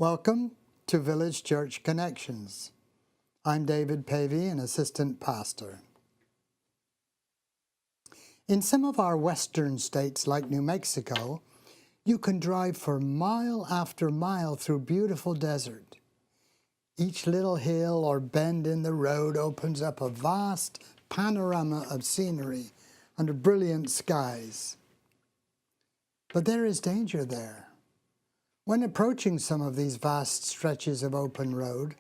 Welcome to Village Church Connections. I'm David Pavey, an assistant pastor. In some of our western states like New Mexico, you can drive for mile after mile through beautiful desert. Each little hill or bend in the road opens up a vast panorama of scenery under brilliant skies. But there is danger there. When approaching some of these vast stretches of open road,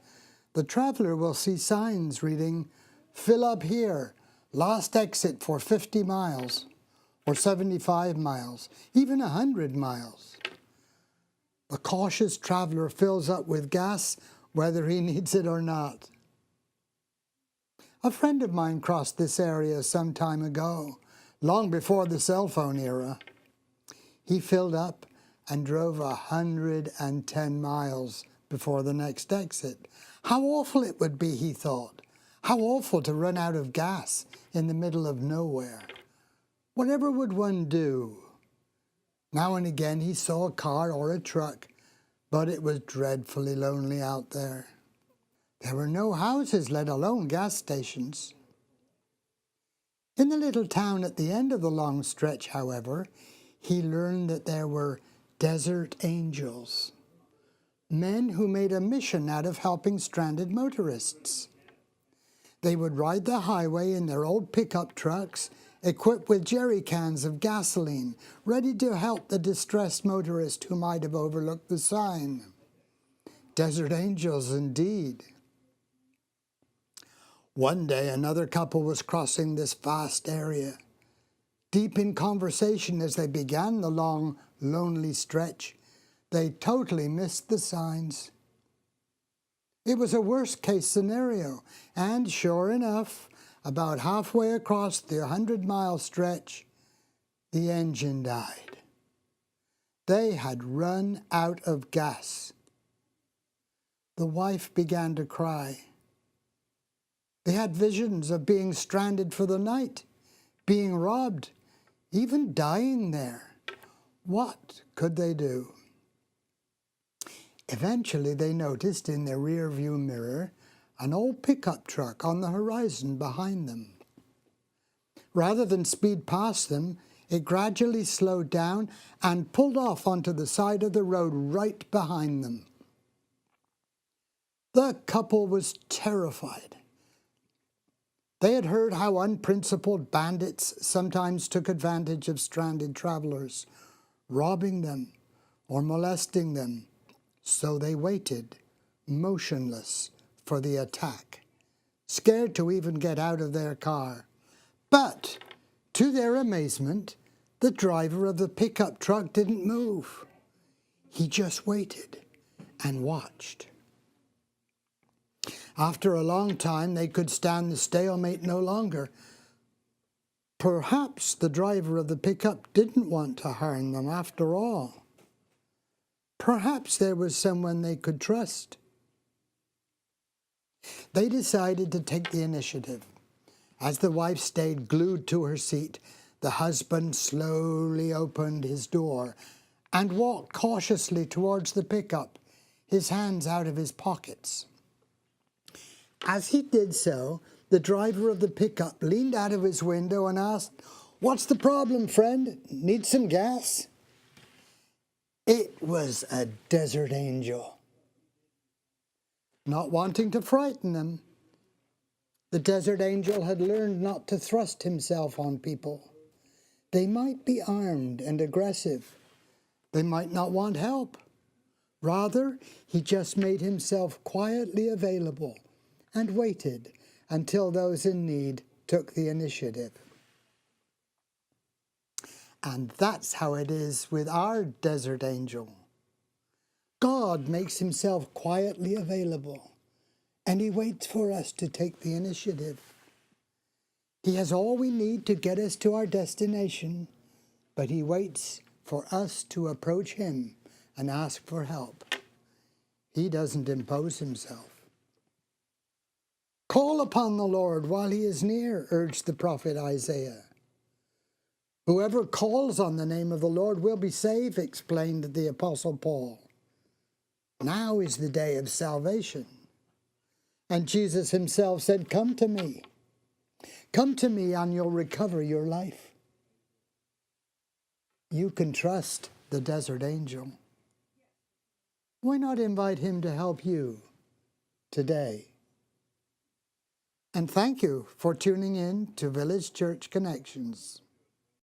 the traveler will see signs reading, "Fill up here, last exit for 50 miles, or 75 miles, even 100 miles. The cautious traveler fills up with gas whether he needs it or not. A friend of mine crossed this area some time ago, long before the cell phone era. He filled up and drove 110 miles before the next exit. How awful it would be, he thought. How awful to run out of gas in the middle of nowhere. Whatever would one do? Now and again he saw a car or a truck, but it was dreadfully lonely out there. There were no houses, let alone gas stations. In the little town at the end of the long stretch, however, he learned that there were desert angels, men who made a mission out of helping stranded motorists. They would ride the highway in their old pickup trucks, equipped with jerry cans of gasoline, ready to help the distressed motorist who might have overlooked the sign. Desert angels indeed. One day another couple was crossing this vast area. Deep in conversation as they began the long, lonely stretch, they totally missed the signs. It was a worst-case scenario, and sure enough, about halfway across the 100-mile stretch, the engine died. They had run out of gas. The wife began to cry. They had visions of being stranded for the night, being robbed, even dying there. What could they do? Eventually they noticed in their rear-view mirror an old pickup truck on the horizon behind them. Rather than speed past them, it gradually slowed down and pulled off onto the side of the road right behind them. The couple was terrified. They had heard how unprincipled bandits sometimes took advantage of stranded travelers, robbing them or molesting them, so they waited, motionless, for the attack, scared to even get out of their car. But, to their amazement, the driver of the pickup truck didn't move. He just waited and watched. After a long time, they could stand the stalemate no longer. Perhaps the driver of the pickup didn't want to harm them after all. Perhaps there was someone they could trust. They decided to take the initiative. As the wife stayed glued to her seat, the husband slowly opened his door and walked cautiously towards the pickup, his hands out of his pockets. As he did so, the driver of the pickup leaned out of his window and asked, "What's the problem, friend? Need some gas?" It was a desert angel. Not wanting to frighten them, the desert angel had learned not to thrust himself on people. They might be armed and aggressive. They might not want help. Rather, he just made himself quietly available and waited until those in need took the initiative. And that's how it is with our desert angel. God makes himself quietly available, and he waits for us to take the initiative. He has all we need to get us to our destination, but he waits for us to approach him and ask for help. He doesn't impose himself. "Call upon the Lord while he is near," urged the prophet Isaiah. "Whoever calls on the name of the Lord will be saved," explained the Apostle Paul. Now is the day of salvation. And Jesus himself said, "Come to me. Come to me and you'll recover your life." You can trust the desert angel. Why not invite him to help you today? And thank you for tuning in to Village Church Connections.